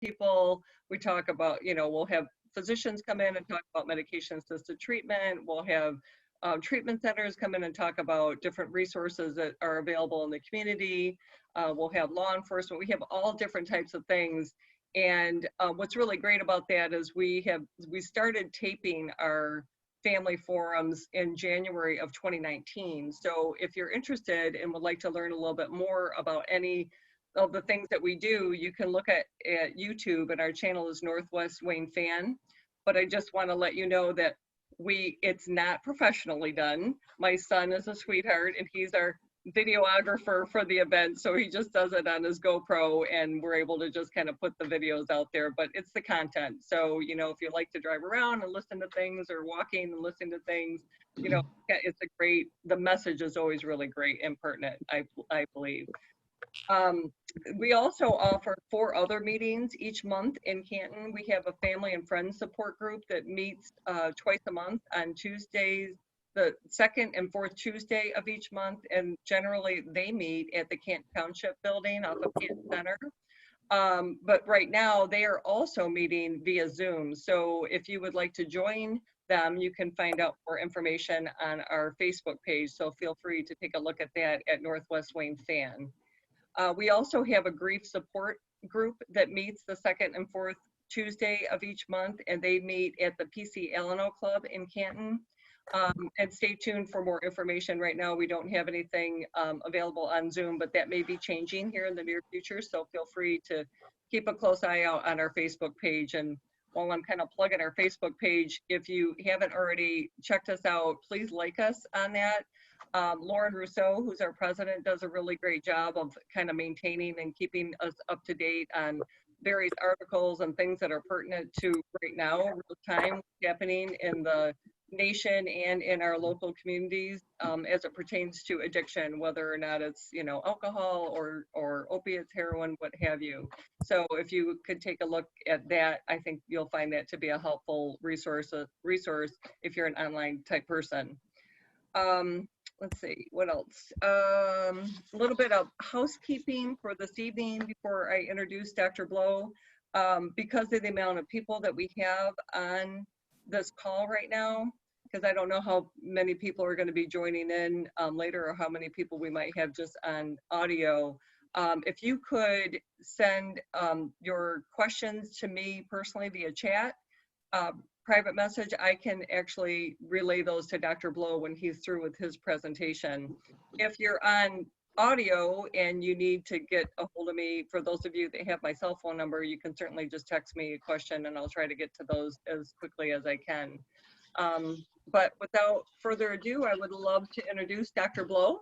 people. We talk about, we'll have physicians come in and talk about medication-assisted treatment. We'll have treatment centers come in and talk about different resources that are available in the community. We'll have law enforcement. We have all different types of things. And what's really great about that is we started taping our family forums in January of 2019. So if you're interested and would like to learn a little bit more about any of the things that we do, you can look at YouTube, and our channel is Northwest Wayne Fan. But I just want to let you know that it's not professionally done. My son is a sweetheart, and he's our videographer for the event, so he just does it on his GoPro, and we're able to just kind of put the videos out there. But it's the content, so if you like to drive around and listen to things, or walking and listening to things, the message is always really great and pertinent, I believe. We also offer 4 other meetings each month in Canton. We have a family and friends support group that meets twice a month on Tuesdays, the second and fourth Tuesday of each month, and generally they meet at the Canton Township building off of Canton Center. But right now they are also meeting via Zoom. So if you would like to join them, you can find out more information on our Facebook page. So feel free to take a look at that at Northwest Wayne Fan. We also have a grief support group that meets the second and fourth Tuesday of each month, and they meet at the PC Alano Club in Canton. And stay tuned for more information. Right now, we don't have anything available on Zoom, but that may be changing here in the near future. So feel free to keep a close eye out on our Facebook page. And while I'm kind of plugging our Facebook page, if you haven't already checked us out, please like us on that. Lauren Rousseau, who's our president, does a really great job of kind of maintaining and keeping us up to date on various articles and things that are pertinent to right now, real time, happening in the nation and in our local communities as it pertains to addiction, whether or not it's alcohol or opiates, heroin, what have you. So if you could take a look at that, I think you'll find that to be a helpful resource if you're an online type person. Let's see, what else? A little bit of housekeeping for this evening before I introduce Dr. Blow. Because of the amount of people that we have on this call right now, because I don't know how many people are going to be joining in later, or how many people we might have just on audio. If you could send your questions to me personally via chat, private message, I can actually relay those to Dr. Blow when he's through with his presentation. If you're on audio and you need to get a hold of me, for those of you that have my cell phone number, you can certainly just text me a question and I'll try to get to those as quickly as I can. But without further ado, I would love to introduce Dr. Blow.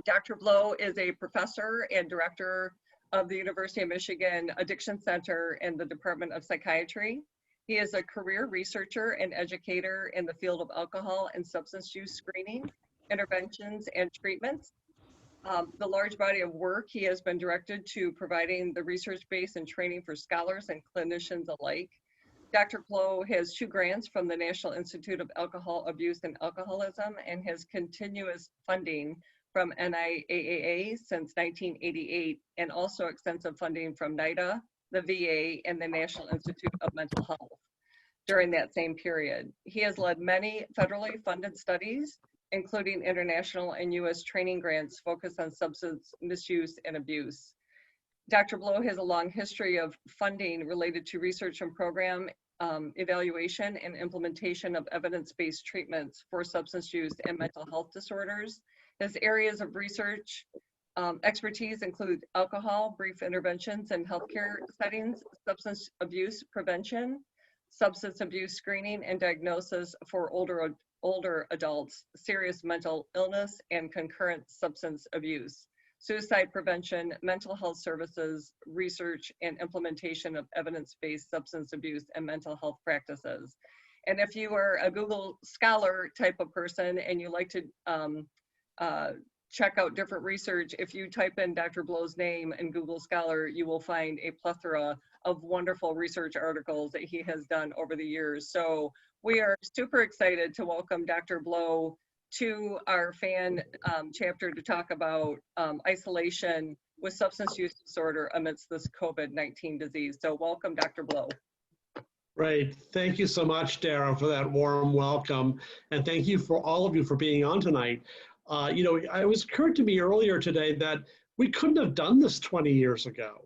Dr. Blow is a professor and director of the University of Michigan Addiction Center in the Department of Psychiatry. He is a career researcher and educator in the field of alcohol and substance use screening, interventions, and treatments. The large body of work he has been directed to providing the research base and training for scholars and clinicians alike. Dr. Blow has 2 grants from the National Institute of Alcohol Abuse and Alcoholism and has continuous funding from NIAAA since 1988, and also extensive funding from NIDA, the VA, and the National Institute of Mental Health during that same period. He has led many federally funded studies, including international and US training grants focused on substance misuse and abuse. Dr. Blow has a long history of funding related to research and program evaluation and implementation of evidence-based treatments for substance use and mental health disorders. His areas of research expertise include alcohol, brief interventions in healthcare settings, substance abuse prevention, substance abuse screening and diagnosis for older adults, serious mental illness and concurrent substance abuse, suicide prevention, mental health services, research and implementation of evidence-based substance abuse and mental health practices. And if you are a Google Scholar type of person and you like to check out different research, if you type in Dr. Blow's name in Google Scholar, you will find a plethora of wonderful research articles that he has done over the years. So we are super excited to welcome Dr. Blow to our FAN chapter to talk about isolation with substance use disorder amidst this COVID-19 disease. So welcome, Dr. Blow. Right. Thank you so much, Darren, for that warm welcome. And thank you for all of you for being on tonight. It was occurred to me earlier today that we couldn't have done this 20 years ago.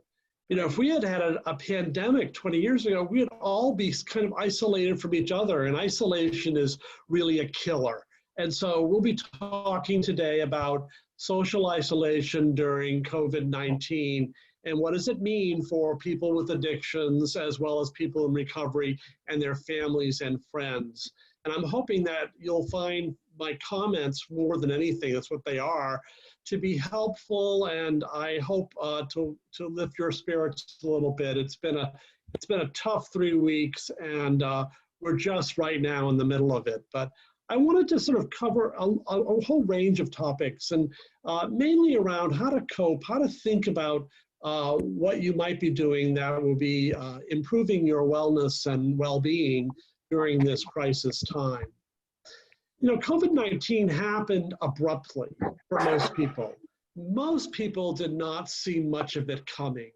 If we had had a pandemic 20 years ago, we'd all be kind of isolated from each other, and isolation is really a killer. And so we'll be talking today about social isolation during COVID-19 and what does it mean for people with addictions as well as people in recovery and their families and friends. And I'm hoping that you'll find my comments, more than anything, that's what they are, to be helpful, and I hope to lift your spirits a little bit. It's been a tough 3 weeks, and we're just right now in the middle of it. But I wanted to sort of cover a whole range of topics, and mainly around how to cope, how to think about what you might be doing that will be improving your wellness and well-being during this crisis time. COVID-19 happened abruptly for most people. Most people did not see much of it coming.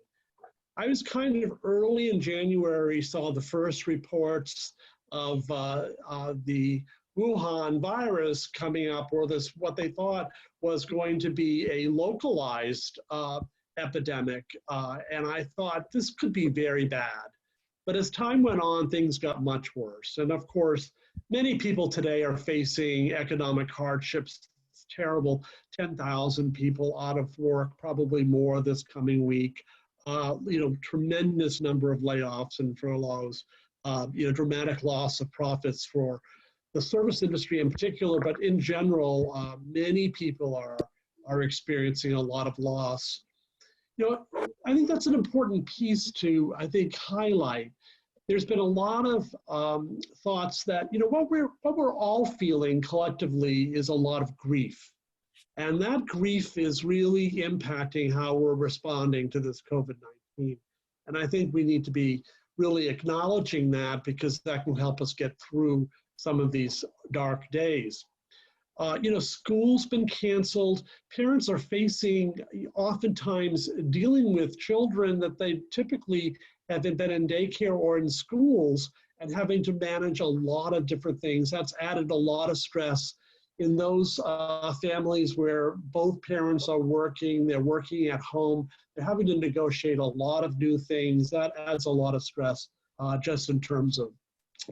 I was kind of early in January, saw the first reports of the Wuhan virus coming up, or this what they thought was going to be a localized epidemic, and I thought this could be very bad. But as time went on, things got much worse. And of course, many people today are facing economic hardships. It's terrible. 10,000 people out of work, probably more this coming week. Tremendous number of layoffs and furloughs. Dramatic loss of profits for the service industry in particular, but in general, many people are experiencing a lot of loss. I think that's an important piece to, highlight. There's been a lot of thoughts that, what we're all feeling collectively is a lot of grief. And that grief is really impacting how we're responding to this COVID-19. And I think we need to be really acknowledging that, because that can help us get through some of these dark days. School's been canceled. Parents are facing, oftentimes, dealing with children that they typically have been in daycare or in schools, and having to manage a lot of different things. That's added a lot of stress in those families where both parents are working, they're working at home, they're having to negotiate a lot of new things. That adds a lot of stress just in terms of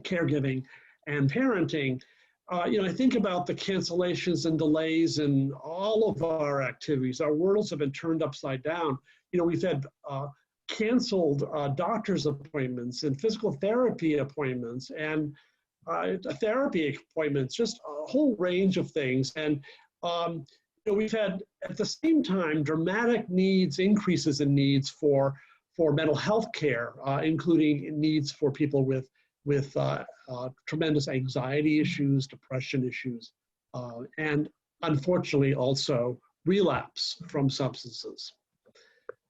caregiving and parenting. I think about the cancellations and delays in all of our activities. Our worlds have been turned upside down. We've had canceled doctor's appointments and physical therapy appointments and therapy appointments, just a whole range of things. And we've had, at the same time, dramatic increases in needs for mental health care, including needs for people with tremendous anxiety issues, depression issues, and unfortunately also relapse from substances.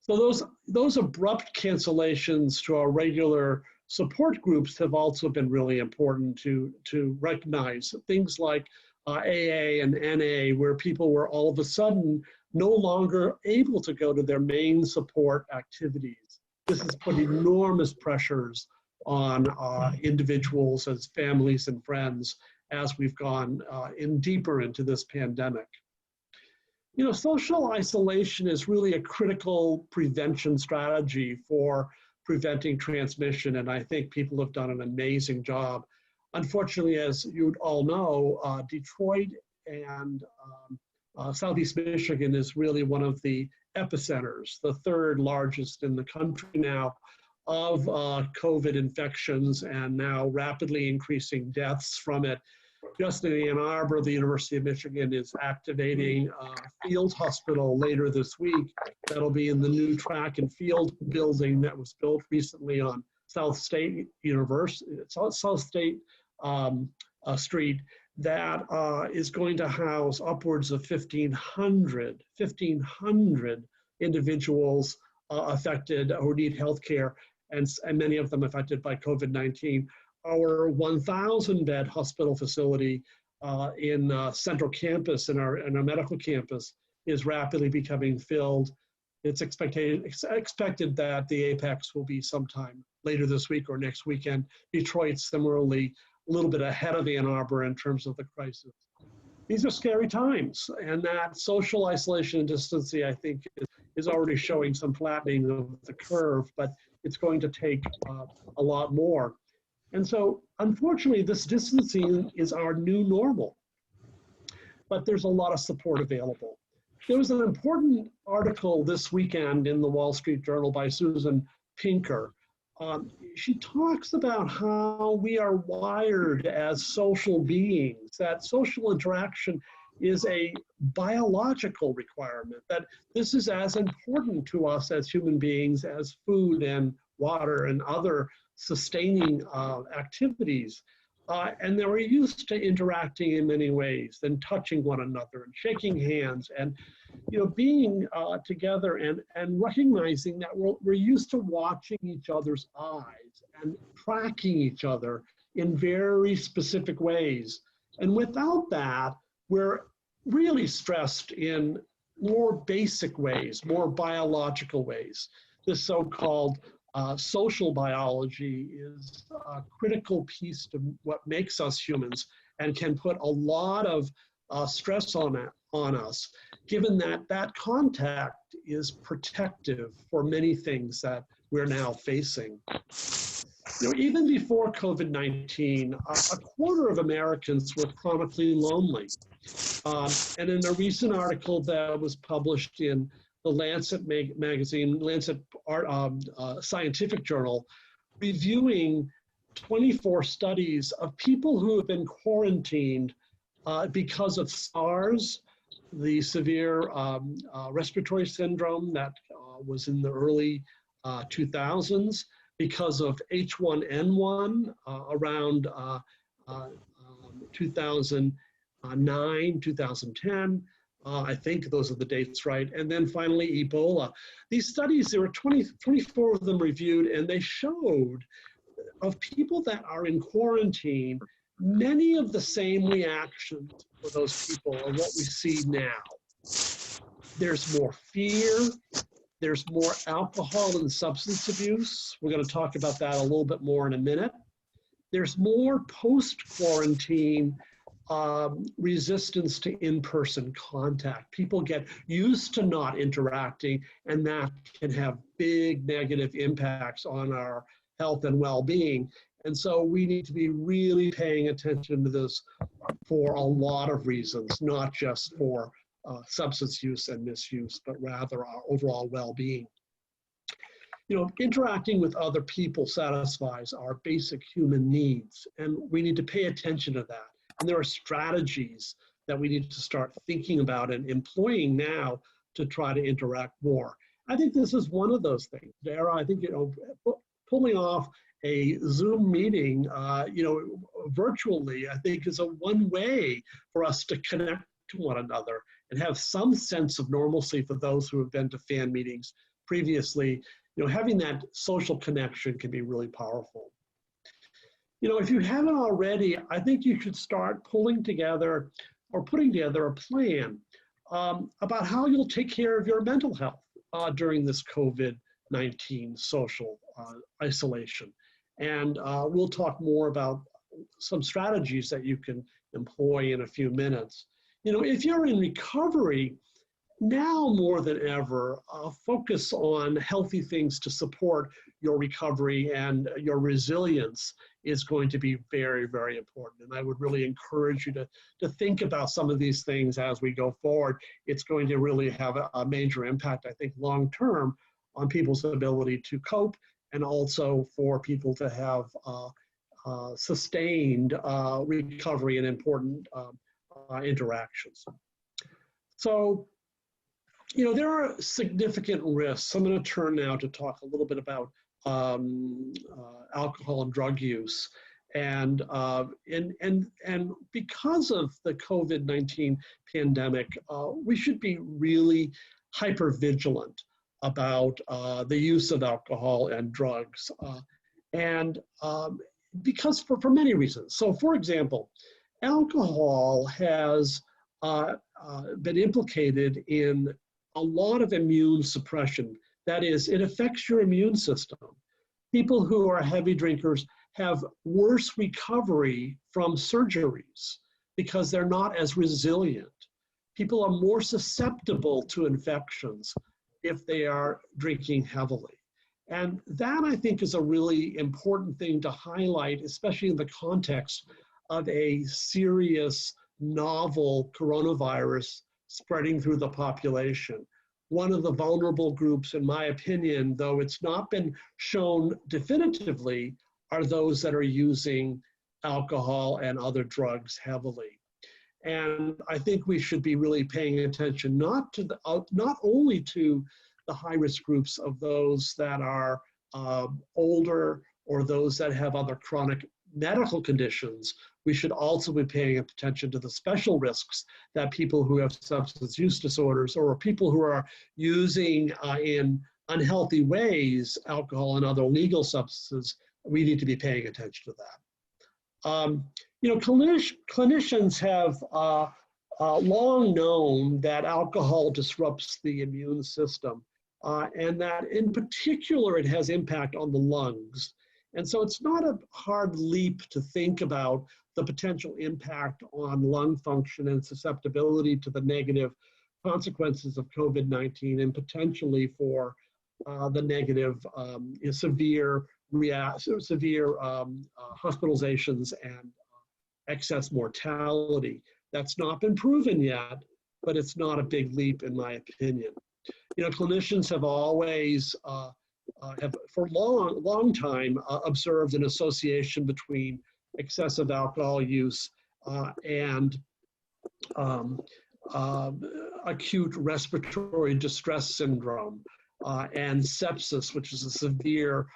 So those abrupt cancellations to our regular support groups have also been really important to recognize. Things like AA and NA, where people were all of a sudden no longer able to go to their main support activities. This has put enormous pressures on individuals as families and friends as we've gone deeper into this pandemic. Social isolation is really a critical prevention strategy for preventing transmission, and I think people have done an amazing job. Unfortunately, as you all know, Detroit and Southeast Michigan is really one of the epicenters, the third largest in the country now, of COVID infections, and now rapidly increasing deaths from it. Just in Ann Arbor, the University of Michigan is activating a field hospital later this week. That'll be in the new track and field building that was built recently on South State Street, that is going to house upwards of 1,500 individuals affected who need health care, and many of them affected by COVID-19. Our 1,000-bed hospital facility in Central Campus, in our medical campus, is rapidly becoming filled. It's expected that the apex will be sometime later this week or next weekend. Detroit, similarly, a little bit ahead of Ann Arbor in terms of the crisis. These are scary times, and that social isolation and distancing, I think, is already showing some flattening of the curve, but it's going to take a lot more. And so, unfortunately, this distancing is our new normal, but there's a lot of support available. There was an important article this weekend in the Wall Street Journal by Susan Pinker. She talks about how we are wired as social beings, that social interaction is a biological requirement, that this is as important to us as human beings as food and water and other sustaining activities. And they were used to interacting in many ways, and touching one another and shaking hands and being together and recognizing that we're used to watching each other's eyes and tracking each other in very specific ways. And without that, we're really stressed in more basic ways, more biological ways. This so-called social biology is a critical piece to what makes us humans and can put a lot of stress on us, given that that contact is protective for many things that we're now facing. Even before COVID-19, a quarter of Americans were chronically lonely. And in a recent article that was published in the Lancet magazine, Lancet Scientific Journal, reviewing 24 studies of people who have been quarantined because of SARS, the severe respiratory syndrome that was in the early 2000s, because of H1N1 around 2009, 2010. I think those are the dates, right? And then finally, Ebola. These studies, there were 24 of them reviewed, and they showed of people that are in quarantine, many of the same reactions for those people are what we see now. There's more fear. There's more alcohol and substance abuse. We're going to talk about that a little bit more in a minute. There's more post-quarantine resistance to in-person contact. People get used to not interacting, and that can have big negative impacts on our health and well-being. And so we need to be really paying attention to this for a lot of reasons, not just for substance use and misuse, but rather our overall well-being. Interacting with other people satisfies our basic human needs, and we need to pay attention to that. And there are strategies that we need to start thinking about and employing now to try to interact more. I think this is one of those things. Dara, I think, pulling off a Zoom meeting, virtually, I think is one way for us to connect to one another and have some sense of normalcy for those who have been to fan meetings previously. Having that social connection can be really powerful. If you haven't already, I think you should start putting together a plan about how you'll take care of your mental health during this COVID-19 social isolation. And we'll talk more about some strategies that you can employ in a few minutes. If you're in recovery, now more than ever, focus on healthy things to support your recovery, and your resilience is going to be very, very important. And I would really encourage you to think about some of these things as we go forward. It's going to really have a major impact, I think, long-term on people's ability to cope, and also for people to have sustained recovery and important interactions. So, there are significant risks. I'm going to turn now to talk a little bit about alcohol and drug use. And because of the COVID-19 pandemic, we should be really hyper vigilant about the use of alcohol and drugs. Because for many reasons. So for example, alcohol has been implicated in a lot of immune suppression. That is, it affects your immune system. People who are heavy drinkers have worse recovery from surgeries because they're not as resilient. People are more susceptible to infections if they are drinking heavily. And that, I think, is a really important thing to highlight, especially in the context of a serious novel coronavirus spreading through the population. One of the vulnerable groups, in my opinion, though it's not been shown definitively, are those that are using alcohol and other drugs heavily. And I think we should be really paying attention not only to the high-risk groups of those that are older or those that have other chronic medical conditions. We should also be paying attention to the special risks that people who have substance use disorders or people who are using in unhealthy ways alcohol and other illegal substances. We need to be paying attention to that. Clinicians have long known that alcohol disrupts the immune system, and that in particular it has impact on the lungs. And so it's not a hard leap to think about the potential impact on lung function and susceptibility to the negative consequences of COVID-19 and potentially for the negative severe hospitalizations and excess mortality. That's not been proven yet, but it's not a big leap in my opinion. Clinicians have always, for a long time, observed an association between excessive alcohol use and acute respiratory distress syndrome and sepsis, which is a severe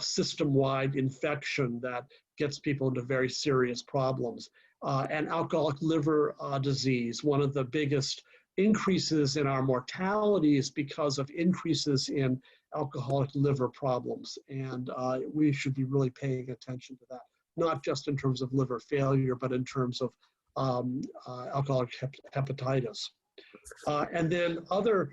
system-wide infection that gets people into very serious problems, and alcoholic liver disease. One of the biggest increases in our mortality is because of increases in alcoholic liver problems, and we should be really paying attention to that, not just in terms of liver failure, but in terms of alcoholic hepatitis. And then other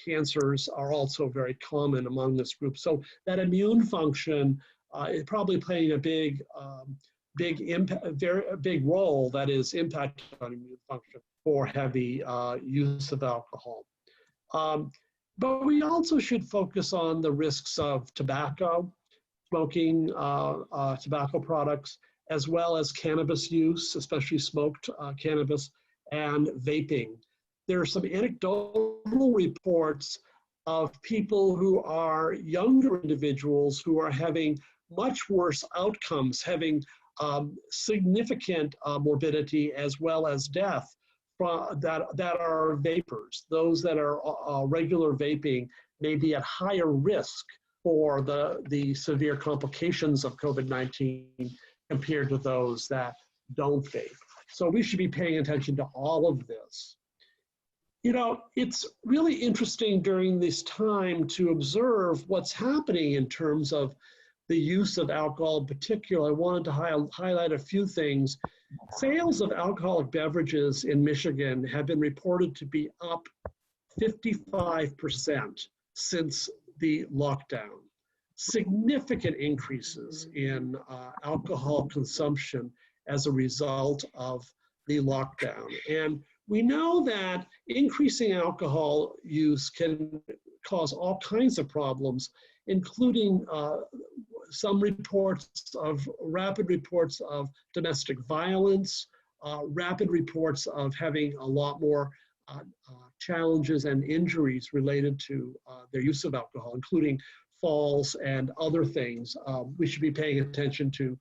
cancers are also very common among this group. So that immune function is probably playing a big role that is impacting on immune function for heavy use of alcohol. But we also should focus on the risks of tobacco, smoking tobacco products, as well as cannabis use, especially smoked cannabis, and vaping. There are some anecdotal reports of people who are younger individuals who are having much worse outcomes, having significant morbidity as well as death that are vapors. Those that are regular vaping may be at higher risk for the severe complications of COVID-19 compared to those that don't vape. So we should be paying attention to all of this. It's really interesting during this time to observe what's happening in terms of the use of alcohol in particular. I wanted to highlight a few things. Sales of alcoholic beverages in Michigan have been reported to be up 55% since the lockdown. Significant increases in alcohol consumption as a result of the lockdown. And we know that increasing alcohol use can cause all kinds of problems, including rapid reports of domestic violence, rapid reports of having a lot more challenges and injuries related to their use of alcohol, including falls and other things. We should be paying attention to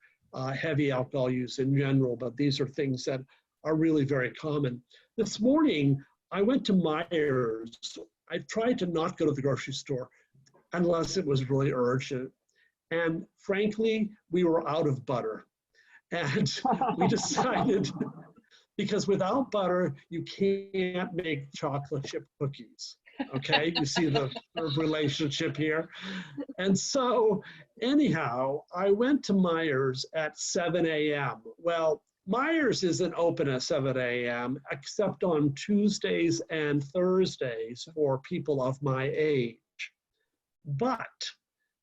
heavy alcohol use in general, but these are things that are really very common. This morning, I went to Meijer's. I tried to not go to the grocery store unless it was really urgent. And frankly, we were out of butter. And we decided, because without butter, you can't make chocolate chip cookies. Okay, you see the relationship here. And so anyhow, I went to Meijer's at 7 a.m. Well, Myers isn't open at 7 a.m. except on Tuesdays and Thursdays for people of my age. But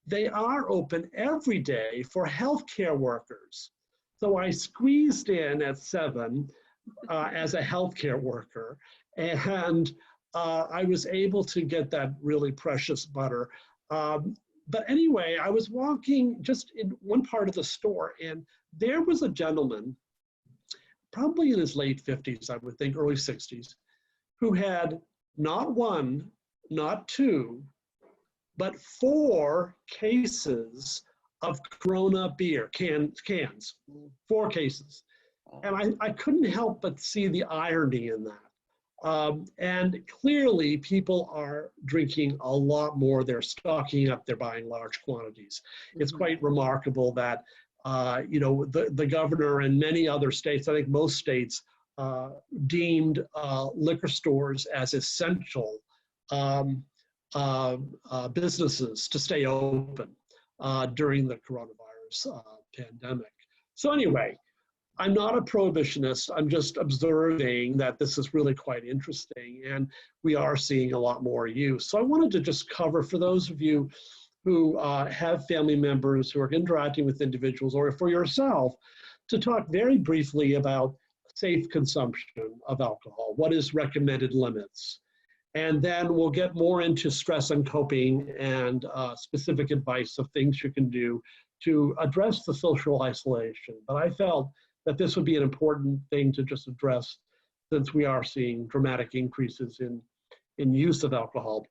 they are open every day for healthcare workers. So I squeezed in at 7 as a healthcare worker, and I was able to get that really precious butter. But anyway, I was walking just in one part of the store, and there was a gentleman, probably in his late 50s, I would think, early 60s, who had not one, not two, but 4 cases of Corona beer, cans, 4 cases. And I couldn't help but see the irony in that. And clearly people are drinking a lot more. They're stocking up, they're buying large quantities. It's quite remarkable that the governor and many other states, I think most states, deemed liquor stores as essential businesses to stay open during the coronavirus pandemic. So anyway, I'm not a prohibitionist. I'm just observing that this is really quite interesting, and we are seeing a lot more use. So I wanted to just cover, for those of you who have family members who are interacting with individuals, or for yourself, to talk very briefly about safe consumption of alcohol. What is recommended limits? And then we'll get more into stress and coping and specific advice of things you can do to address the social isolation. But I felt that this would be an important thing to just address, since we are seeing dramatic increases in use of alcohol.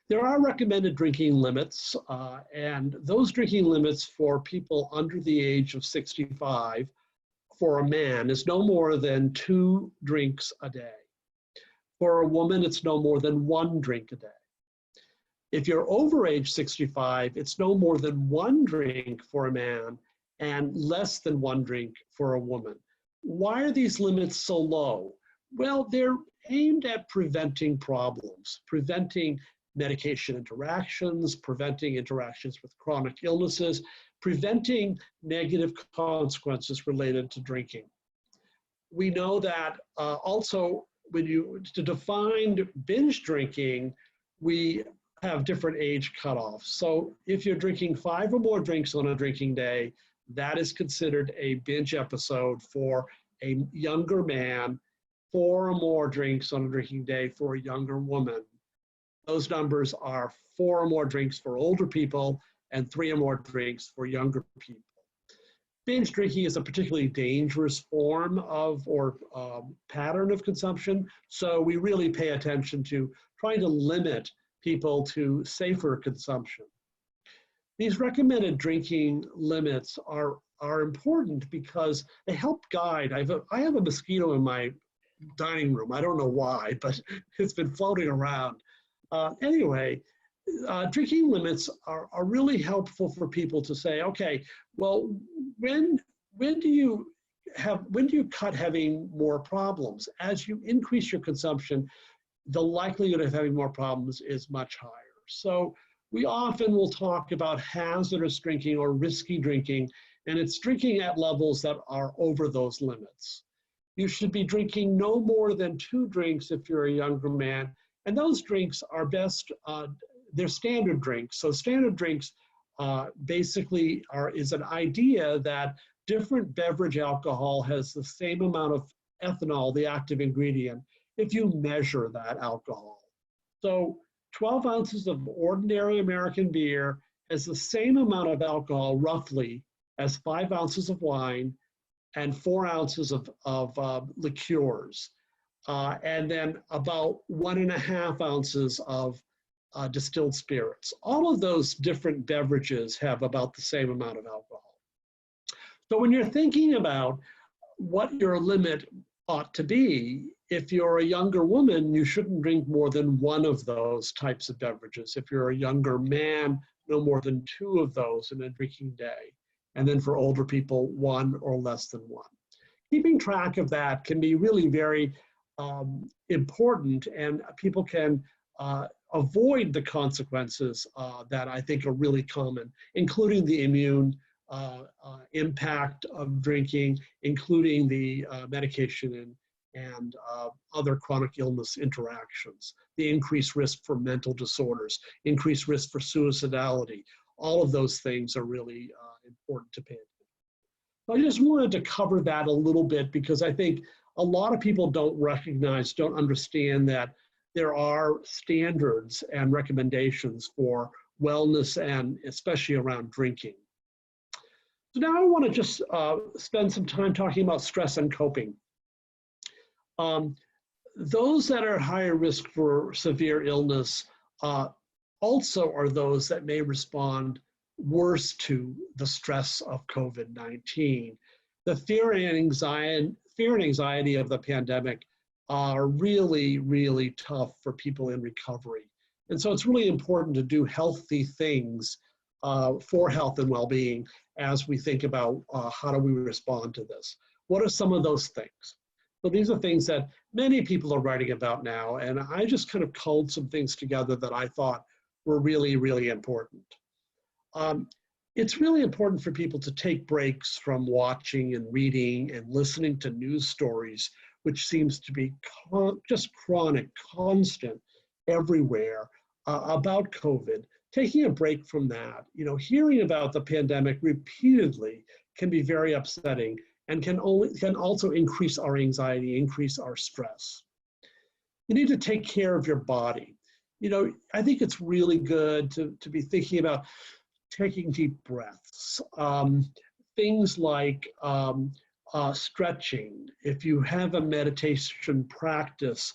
There are recommended drinking limits, and those drinking limits for people under the age of 65 for a man is no more than 2 drinks a day. For a woman, it's no more than 1 drink a day. If you're over age 65, it's no more than 1 drink for a man and less than 1 drink for a woman. Why are these limits so low? Well, they're aimed at preventing problems, preventing medication interactions, preventing interactions with chronic illnesses, preventing negative consequences related to drinking. We know that also, to define binge drinking, we have different age cutoffs. So if you're drinking 5 or more drinks on a drinking day, that is considered a binge episode for a younger man. 4 or more drinks on a drinking day for a younger woman. Those numbers are 4 or more drinks for older people and 3 or more drinks for younger people. Binge drinking is a particularly dangerous form of or pattern of consumption, so we really pay attention to trying to limit people to safer consumption. These recommended drinking limits are important because they help guide. I have a mosquito in my dining room. I don't know why, but it's been floating around. Anyway, drinking limits are really helpful for people to say, okay, well, when do you cut having more problems? As you increase your consumption, the likelihood of having more problems is much higher. So we often will talk about hazardous drinking or risky drinking, and it's drinking at levels that are over those limits. You should be drinking no more than 2 drinks if you're a younger man, and those drinks are best, they're standard drinks. So standard drinks basically is an idea that different beverage alcohol has the same amount of ethanol, the active ingredient, if you measure that alcohol. So 12 ounces of ordinary American beer has the same amount of alcohol, roughly, as 5 ounces of wine and 4 ounces of liqueurs. And then about 1.5 ounces of distilled spirits. All of those different beverages have about the same amount of alcohol. So when you're thinking about what your limit ought to be, if you're a younger woman, you shouldn't drink more than 1 of those types of beverages. If you're a younger man, no more than 2 of those in a drinking day. And then for older people, 1 or less than 1. Keeping track of that can be really very important, and people can avoid the consequences that I think are really common, including the immune impact of drinking, including the medication and other chronic illness interactions, the increased risk for mental disorders, increased risk for suicidality. All of those things are really important to pay attention. So I just wanted to cover that a little bit because I think a lot of people don't recognize, don't understand that there are standards and recommendations for wellness and especially around drinking. So now I want to just spend some time talking about stress and coping. Those that are higher risk for severe illness also are those that may respond worse to the stress of COVID-19. The fear and anxiety of the pandemic are really, really tough for people in recovery. And so it's really important to do healthy things for health and well-being as we think about how do we respond to this. What are some of those things? So these are things that many people are writing about now, and I just kind of culled some things together that I thought were really, really important. It's really important for people to take breaks from watching and reading and listening to news stories, which seems to be just chronic, constant, everywhere about COVID. Taking a break from that, hearing about the pandemic repeatedly can be very upsetting and can also increase our anxiety, increase our stress. You need to take care of your body. I think it's really good to be thinking about taking deep breaths. Things like stretching. If you have a meditation practice,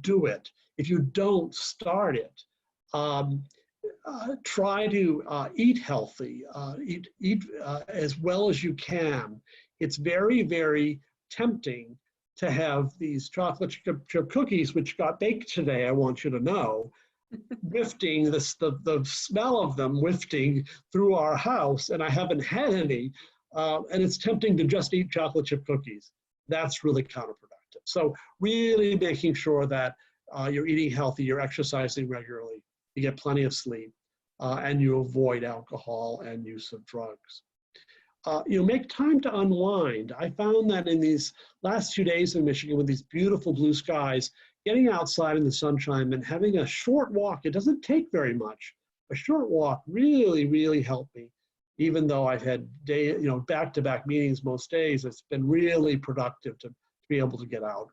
do it. If you don't, start it. Try to eat healthy, eat as well as you can. It's very, very tempting to have these chocolate chip cookies, which got baked today, I want you to know, wafting, the smell of them wafting through our house, and I haven't had any, and it's tempting to just eat chocolate chip cookies. That's really counterproductive. So really making sure that you're eating healthy, you're exercising regularly, you get plenty of sleep, and you avoid alcohol and use of drugs. Make time to unwind. I found that in these last 2 days in Michigan with these beautiful blue skies, getting outside in the sunshine and having a short walk, it doesn't take very much. A short walk really, really helped me. Even though I've had back-to-back meetings most days, it's been really productive to be able to get out.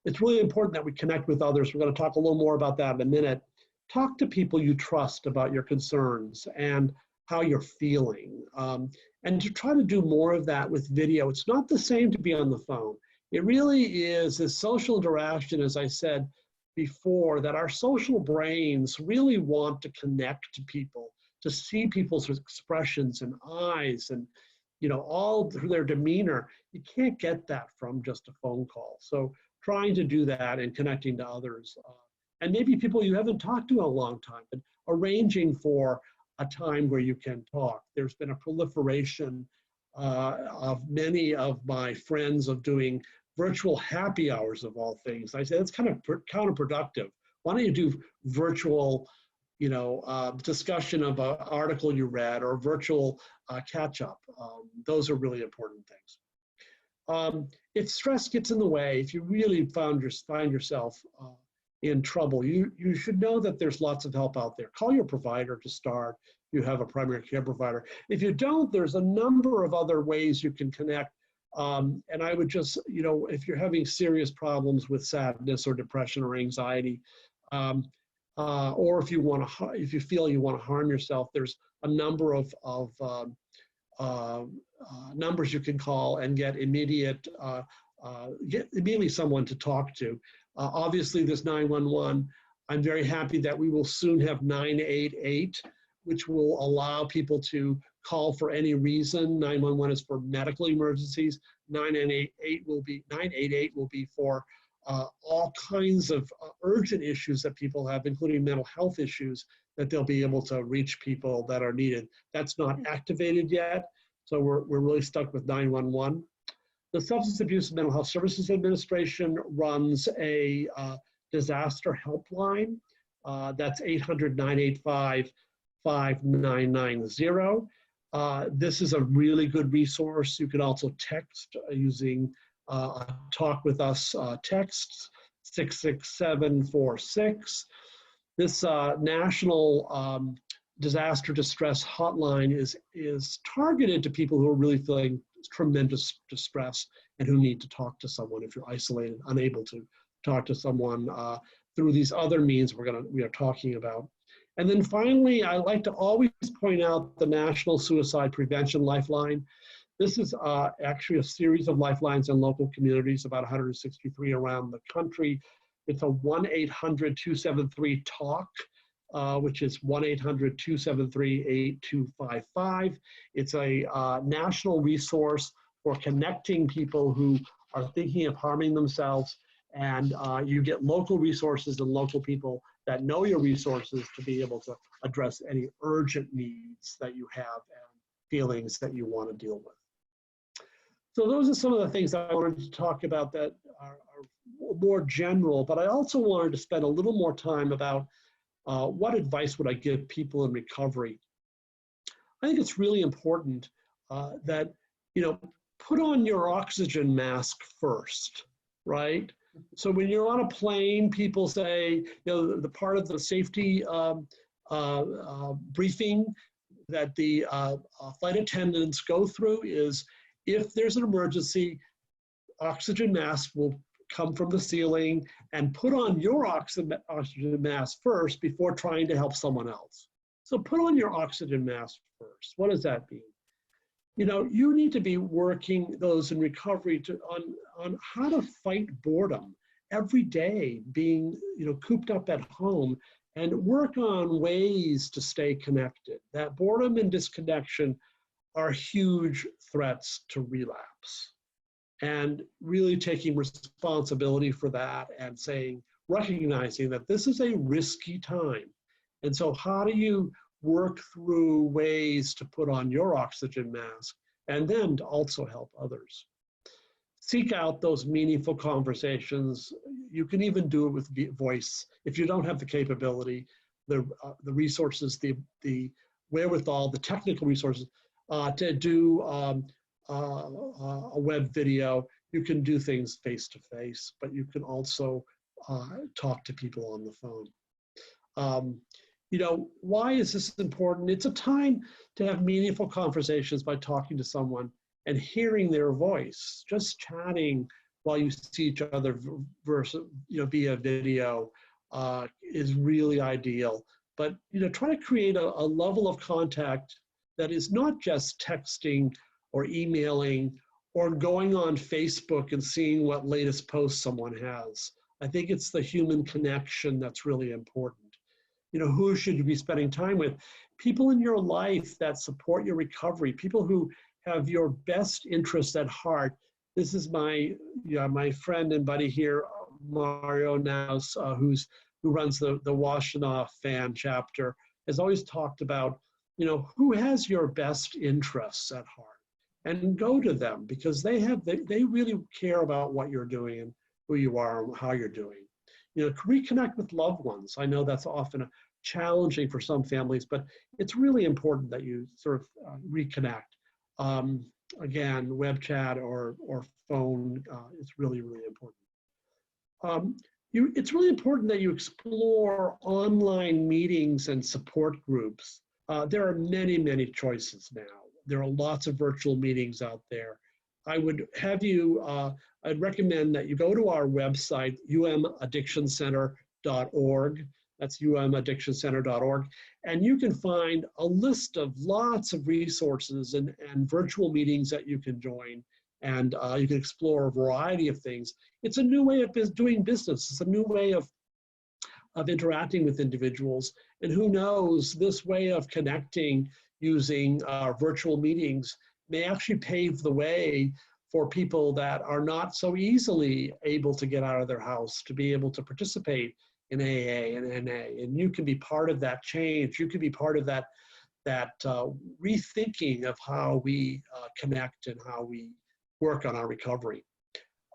It's really important that we connect with others. We're going to talk a little more about that in a minute. Talk to people you trust about your concerns and how you're feeling. And to try to do more of that with video. It's not the same to be on the phone. It really is a social interaction, as I said before, that our social brains really want to connect to people, to see people's expressions and eyes and all through their demeanor. You can't get that from just a phone call. So trying to do that and connecting to others. And maybe people you haven't talked to in a long time, but arranging for a time where you can talk. There's been a proliferation of many of my friends of doing virtual happy hours of all things. I say that's kind of counterproductive. Why don't you do virtual, discussion of an article you read or virtual catch up? Those are really important things. If stress gets in the way, if you really find yourself in trouble, you should know that there's lots of help out there. Call your provider to start. You have a primary care provider. If you don't, there's a number of other ways you can connect. And I would just, if you're having serious problems with sadness or depression or anxiety, or if you feel you want to harm yourself, there's a number of numbers you can call and get immediately someone to talk to. Obviously, there's 911. I'm very happy that we will soon have 988, which will allow people to call for any reason. 911 is for medical emergencies. 988 will be for all kinds of urgent issues that people have, including mental health issues, that they'll be able to reach people that are needed. That's not activated yet, so we're really stuck with 911. The Substance Abuse and Mental Health Services Administration runs a disaster helpline. That's 800-985-5400. 5990. This is a really good resource. You can also text using Talk With Us texts, 66746. This national disaster distress hotline is targeted to people who are really feeling tremendous distress and who need to talk to someone if you're isolated, unable to talk to someone through these other means we are talking about. And then finally, I like to always point out the National Suicide Prevention Lifeline. This is actually a series of lifelines in local communities, about 163 around the country. It's a 1-800-273-TALK, which is 1-800-273-8255. It's a national resource for connecting people who are thinking of harming themselves, and you get local resources and local people that know your resources to be able to address any urgent needs that you have and feelings that you want to deal with. So those are some of the things that I wanted to talk about that are more general, but I also wanted to spend a little more time about what advice would I give people in recovery. I think it's really important that, put on your oxygen mask first, right? So when you're on a plane, people say, the part of the safety briefing that the flight attendants go through is, if there's an emergency, oxygen mask will come from the ceiling, and put on your oxygen mask first before trying to help someone else. So put on your oxygen mask first. What does that mean? You need to be working those in recovery on how to fight boredom every day, being cooped up at home, and work on ways to stay connected. That boredom and disconnection are huge threats to relapse. And really taking responsibility for that and recognizing that this is a risky time. And so how do you work through ways to put on your oxygen mask and then to also help others? Seek out those meaningful conversations. You can even do it with voice. If you don't have the capability, the resources, the wherewithal, the technical resources to do a web video, you can do things face-to-face, but you can also talk to people on the phone. Why is this important? It's a time to have meaningful conversations by talking to someone and hearing their voice. Just chatting while you see each other versus, via video is really ideal. But, try to create a level of contact that is not just texting or emailing or going on Facebook and seeing what latest post someone has. I think it's the human connection that's really important. Who should you be spending time with? People in your life that support your recovery, people who have your best interests at heart. This is my friend and buddy here, Mario Naus, who runs the Washtenaw fan chapter, has always talked about, who has your best interests at heart, and go to them, because they really care about what you're doing and who you are and how you're doing. Reconnect with loved ones. I know that's often challenging for some families, but it's really important that you sort of reconnect. Again, web chat or phone is really, really important. It's really important that you explore online meetings and support groups. There are many, many choices now. There are lots of virtual meetings out there. I would have you, I'd recommend that you go to our website, umaddictioncenter.org. That's umaddictioncenter.org. And you can find a list of lots of resources and virtual meetings that you can join. And you can explore a variety of things. It's a new way of doing business. It's a new way of interacting with individuals. And who knows, this way of connecting using virtual meetings may actually pave the way for people that are not so easily able to get out of their house to be able to participate in AA and NA. And you can be part of that change. You can be part of that rethinking of how we connect and how we work on our recovery.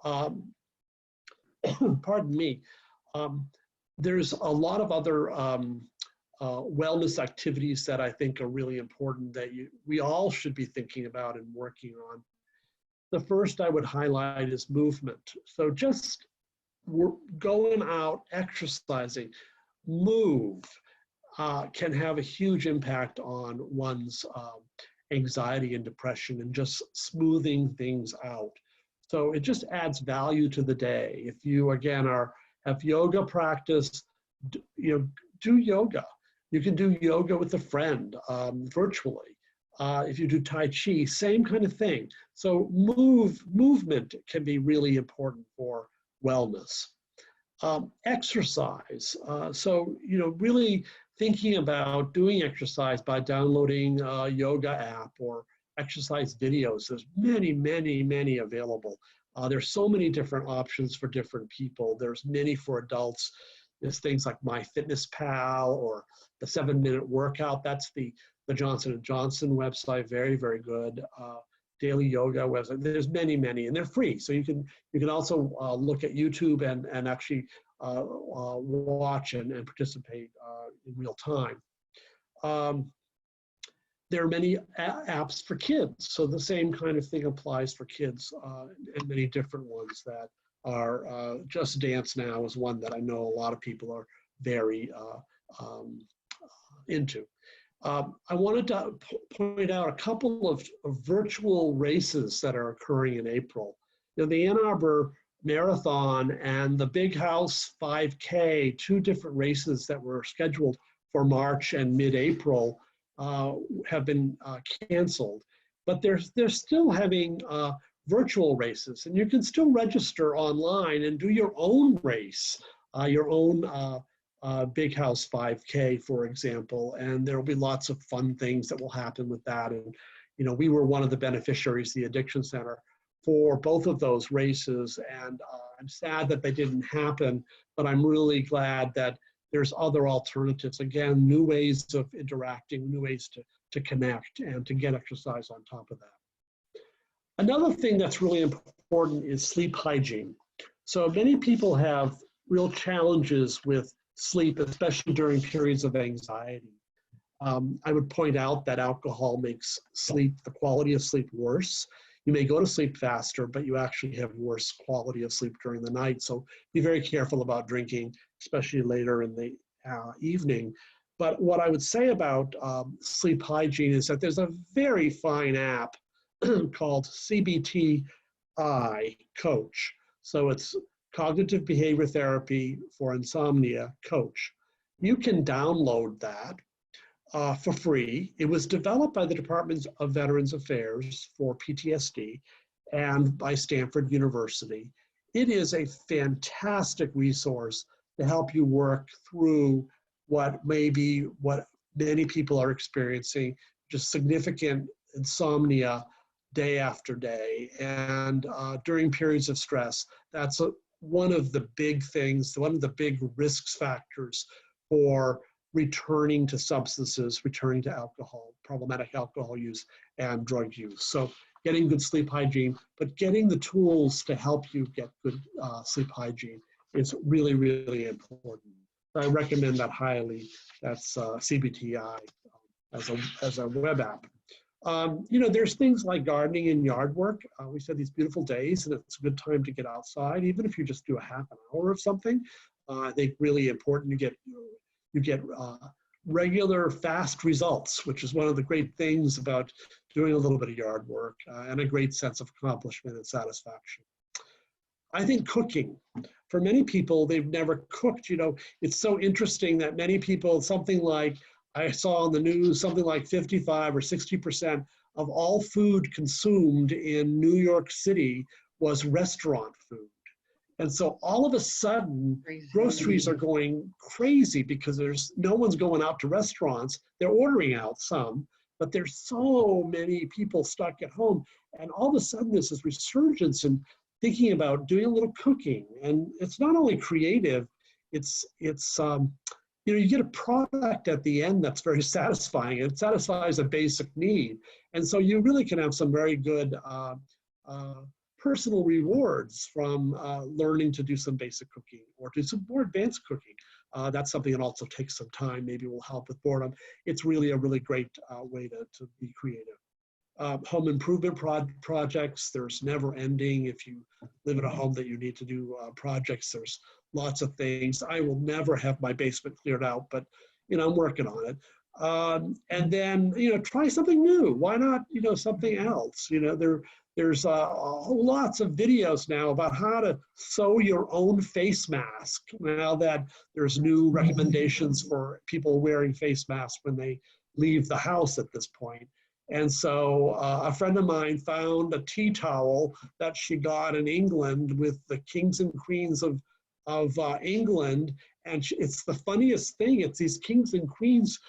Pardon me. There's a lot of other wellness activities that I think are really important that we all should be thinking about and working on. The first I would highlight is movement. So just going out, exercising, move can have a huge impact on one's anxiety and depression and just smoothing things out. So it just adds value to the day. If you, again, have yoga practice, do yoga. You can do yoga with a friend virtually. If you do Tai Chi, same kind of thing. So movement can be really important for wellness. Exercise. So, really thinking about doing exercise by downloading a yoga app or exercise videos. There's many, many, many available. There's so many different options for different people. There's many for adults. There's things like MyFitnessPal or the 7-minute workout. That's the Johnson & Johnson website, very, very good. Daily yoga website. There's many, many, and they're free. So you can also look at YouTube and actually watch and participate in real time. There are many apps for kids. So the same kind of thing applies for kids and many different ones that are Just Dance Now is one that I know a lot of people are very into. I wanted to point out a couple of virtual races that are occurring in April. The Ann Arbor Marathon and the Big House 5K, two different races that were scheduled for March and mid-April have been canceled. But they're still having virtual races, and you can still register online and do your own race, your own Big House 5K, for example, and there will be lots of fun things that will happen with that. And, we were one of the beneficiaries, the Addiction Center, for both of those races. And I'm sad that they didn't happen, but I'm really glad that there's other alternatives. Again, new ways of interacting, new ways to connect and to get exercise on top of that. Another thing that's really important is sleep hygiene. So many people have real challenges with sleep, especially during periods of anxiety. I would point out that alcohol makes the quality of sleep worse. You may go to sleep faster, but you actually have worse quality of sleep during the night. So be very careful about drinking, especially later in the evening. But what I would say about sleep hygiene is that there's a very fine app called CBTI Coach. So it's Cognitive Behavior Therapy for Insomnia Coach. You can download that for free. It was developed by the Department of Veterans Affairs for PTSD and by Stanford University. It is a fantastic resource to help you work through what many people are experiencing, just significant insomnia day after day. And during periods of stress, that's one of the big things, one of the big risk factors for returning to substances, returning to alcohol, problematic alcohol use, and drug use. So getting good sleep hygiene, but getting the tools to help you get good sleep hygiene is really, really important. I recommend that highly. That's CBTI as a web app. There's things like gardening and yard work. We said these beautiful days, and it's a good time to get outside, even if you just do a half an hour of something. I think really important you get regular fast results, which is one of the great things about doing a little bit of yard work, and a great sense of accomplishment and satisfaction. I think cooking. For many people, they've never cooked. It's so interesting that many people, something like, I saw on the news, something like 55 or 60% of all food consumed in New York City was restaurant food. And so all of a sudden, groceries are going crazy because no one's going out to restaurants. They're ordering out some, but there's so many people stuck at home. And all of a sudden, there's this resurgence in thinking about doing a little cooking. And it's not only creative, it's you get a product at the end that's very satisfying. It satisfies a basic need. And so you really can have some very good personal rewards from learning to do some basic cooking or do some more advanced cooking. That's something that also takes some time, maybe will help with boredom. It's really a really great way to be creative. Home improvement projects, there's never ending. If you live in a home that you need to do projects, there's lots of things. I will never have my basement cleared out, but I'm working on it. And then, try something new. Why not, something else? There's whole lots of videos now about how to sew your own face mask. Now that there's new recommendations for people wearing face masks when they leave the house at this point. And so a friend of mine found a tea towel that she got in England with the kings and queens of England. And it's the funniest thing. It's these kings and queens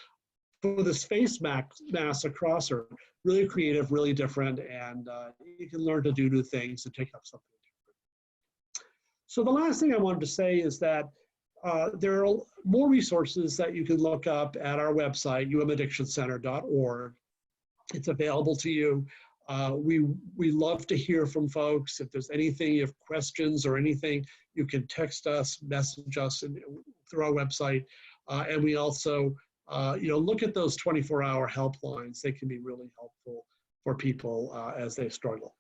for this face mask across her. Really creative, really different. And you can learn to do new things and take up something different. So the last thing I wanted to say is that there are more resources that you can look up at our website, umaddictioncenter.org. It's available to you. We love to hear from folks. If there's anything, you have questions or anything, you can text us, message us through our website. And we also, look at those 24-hour helplines. They can be really helpful for people as they struggle.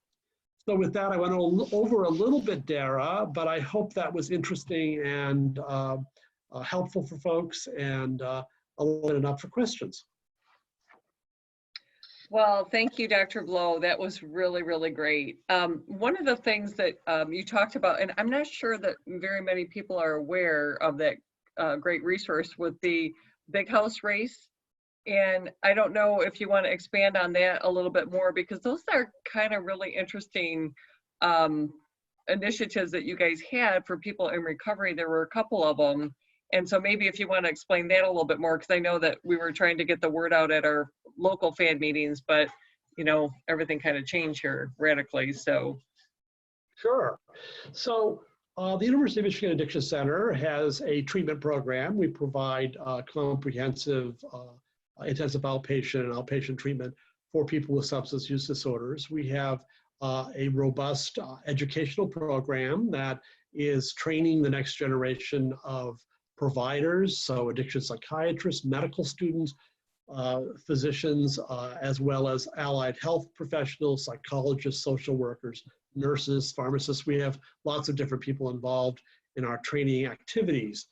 So with that, I went over a little bit, Dara, but I hope that was interesting and helpful for folks, and I'll open it up for questions. Well, thank you, Dr. Blow. That was really, really great. One of the things that you talked about, and I'm not sure that very many people are aware of that great resource with the Big House Race. And I don't know if you want to expand on that a little bit more, because those are kind of really interesting initiatives that you guys had for people in recovery. There were a couple of them. And so maybe if you want to explain that a little bit more, because I know that we were trying to get the word out at our local FAD meetings, but everything kind of changed here radically. So sure. So the University of Michigan Addiction Center has a treatment program. We provide comprehensive intensive outpatient and outpatient treatment for people with substance use disorders. We have a robust educational program that is training the next generation of providers, so addiction psychiatrists, medical students, physicians, as well as allied health professionals, psychologists, social workers, nurses, pharmacists. We have lots of different people involved in our training activities.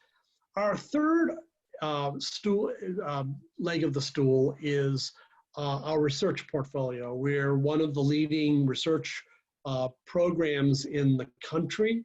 Our third leg of the stool is our research portfolio. We're one of the leading research programs in the country.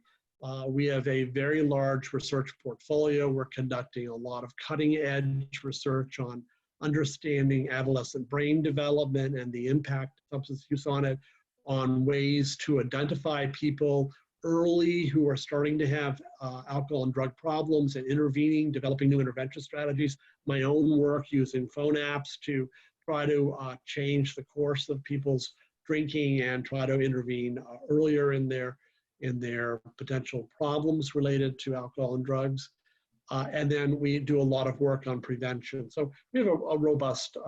We have a very large research portfolio. We're conducting a lot of cutting edge research on understanding adolescent brain development and the impact of substance use on it, on ways to identify people early who are starting to have alcohol and drug problems and intervening, developing new intervention strategies. My own work using phone apps to try to change the course of people's drinking and try to intervene earlier in their potential problems related to alcohol and drugs. And then we do a lot of work on prevention. So we have a robust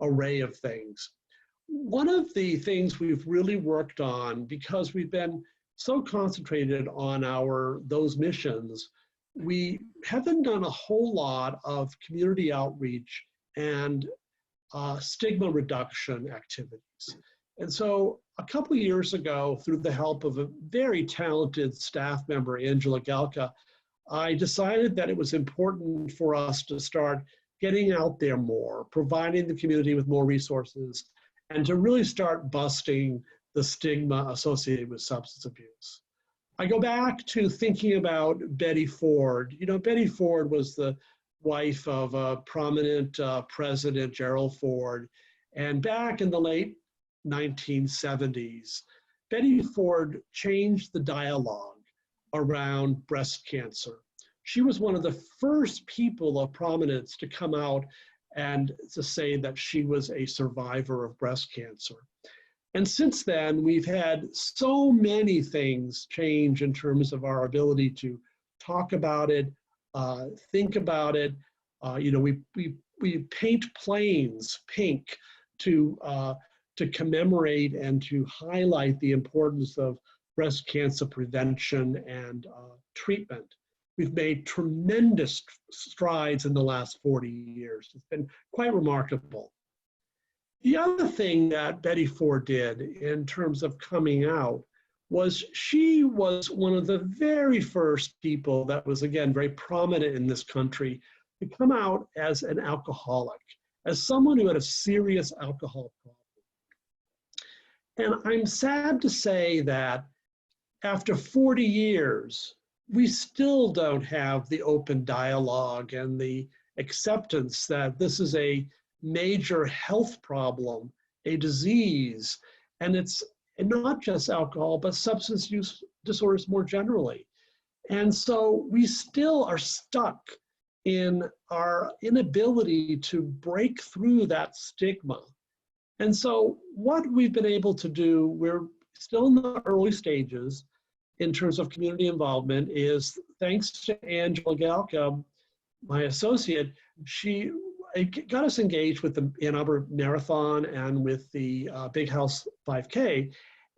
array of things. One of the things we've really worked on, because we've been so concentrated on those missions, we haven't done a whole lot of community outreach and stigma reduction activities. And so a couple of years ago, through the help of a very talented staff member, Angela Galka, I decided that it was important for us to start getting out there more, providing the community with more resources, and to really start busting the stigma associated with substance abuse. I go back to thinking about Betty Ford. Betty Ford was the wife of a prominent president, Gerald Ford, and back in the late 1970s, Betty Ford changed the dialogue around breast cancer. She was one of the first people of prominence to come out and to say that she was a survivor of breast cancer. And since then, we've had so many things change in terms of our ability to talk about it, think about it. We paint planes pink to commemorate and to highlight the importance of breast cancer prevention and treatment. we've made tremendous strides in the last 40 years. It's been quite remarkable. The other thing that Betty Ford did in terms of coming out was she was one of the very first people that was, again, very prominent in this country to come out as an alcoholic, as someone who had a serious alcohol problem. And I'm sad to say that after 40 years, we still don't have the open dialogue and the acceptance that this is a major health problem, a disease, and it's not just alcohol, but substance use disorders more generally. And so we still are stuck in our inability to break through that stigma. And so what we've been able to do, we're still in the early stages in terms of community involvement, is thanks to Angela Galka, my associate, she got us engaged with the Ann Arbor Marathon and with the Big House 5K.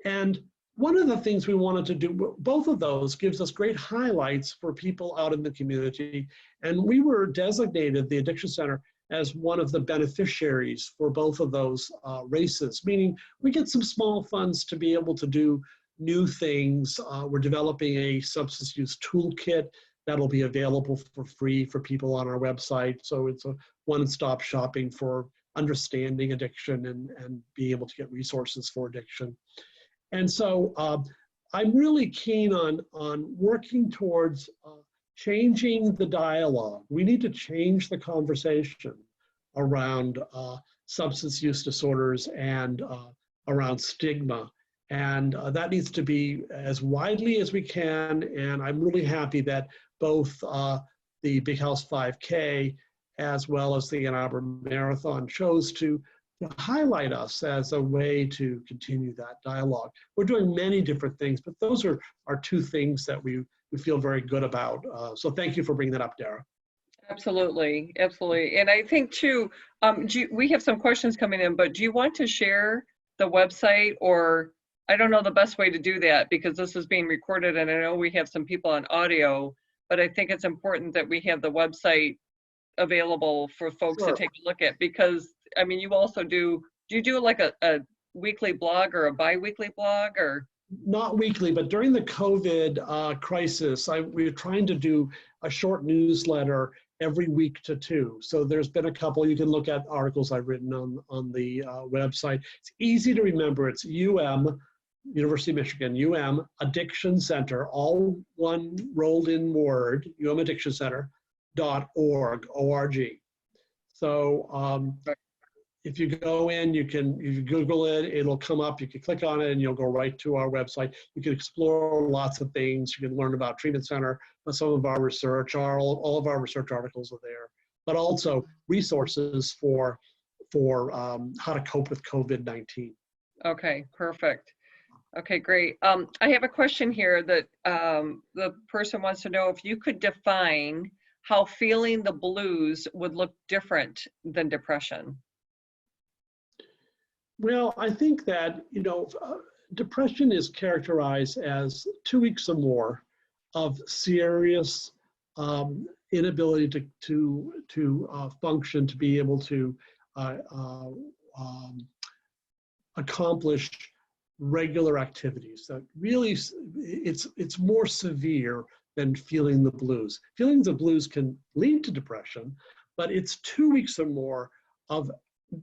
And one of the things we wanted to do, both of those gives us great highlights for people out in the community. And we were designated, the Addiction Center, as one of the beneficiaries for both of those races, meaning we get some small funds to be able to do new things. We're developing a substance use toolkit that'll be available for free for people on our website. So it's a one-stop shopping for understanding addiction and being able to get resources for addiction. And so I'm really keen on working towards changing the dialogue. We need to change the conversation around substance use disorders and around stigma. And that needs to be as widely as we can. And I'm really happy that both the Big House 5K as well as the Ann Arbor Marathon chose to highlight us as a way to continue that dialogue. We're doing many different things, but those are two things that we feel very good about. So thank you for bringing that up, Dara. Absolutely, absolutely. And I think too, we have some questions coming in, but do you want to share the website, or I don't know the best way to do that because this is being recorded and I know we have some people on audio, but I think it's important that we have the website available for folks to take a look at, because I mean, you also do you do like a weekly blog or a bi-weekly blog, or? Not weekly, but during the COVID crisis, we were trying to do a short newsletter every week to two. So there's been a couple. You can look at articles I've written on the website. It's easy to remember. It's University of Michigan, Addiction Center, all one rolled in word, umaddictioncenter.org, O-R-G. So if you go in, you Google it, it'll come up, you can click on it and you'll go right to our website. You can explore lots of things. You can learn about Treatment Center, some of our research, all of our research articles are there, but also resources for how to cope with COVID-19. Okay, perfect. Okay, great. I have a question here that the person wants to know if you could define how feeling the blues would look different than depression. Well, I think that, depression is characterized as 2 weeks or more of serious inability to function, to be able to accomplish regular activities. That really, it's more severe than feeling the blues. Feelings of blues can lead to depression, but it's 2 weeks or more of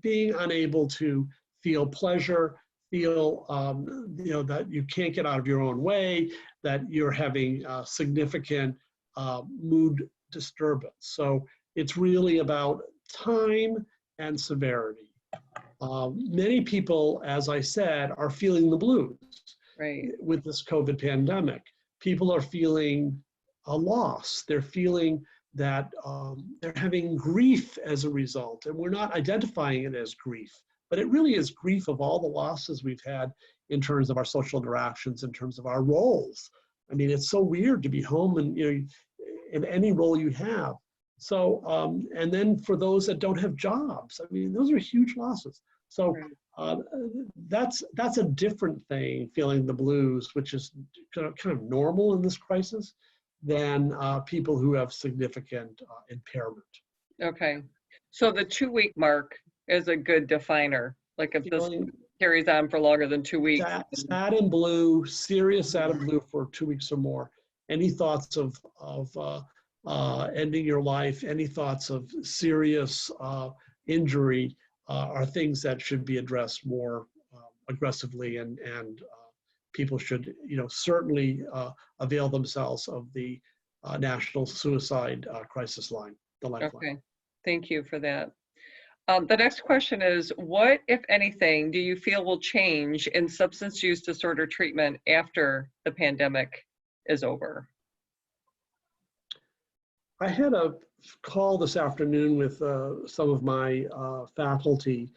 being unable to feel pleasure, feel that you can't get out of your own way, that you're having significant mood disturbance. So it's really about time and severity. Many people, as I said, are feeling the blues with this COVID pandemic. People are feeling a loss. They're feeling that they're having grief as a result, and we're not identifying it as grief. But it really is grief of all the losses we've had in terms of our social interactions, in terms of our roles. I mean, it's so weird to be home and in any role you have. So, and then for those that don't have jobs, I mean, those are huge losses. So that's a different thing, feeling the blues, which is kind of normal in this crisis. than people who have significant impairment. Okay. So the 2-week mark is a good definer. Like if this Feeling carries on for longer than 2 weeks. sad and blue, serious sad and blue for 2 weeks or more. Any thoughts of ending your life, any thoughts of serious injury are things that should be addressed more aggressively, and people should, certainly avail themselves of the National Suicide Crisis Line, the Lifeline. Okay, thank you for that. The next question is, what, if anything, do you feel will change in substance use disorder treatment after the pandemic is over? I had a call this afternoon with some of my faculty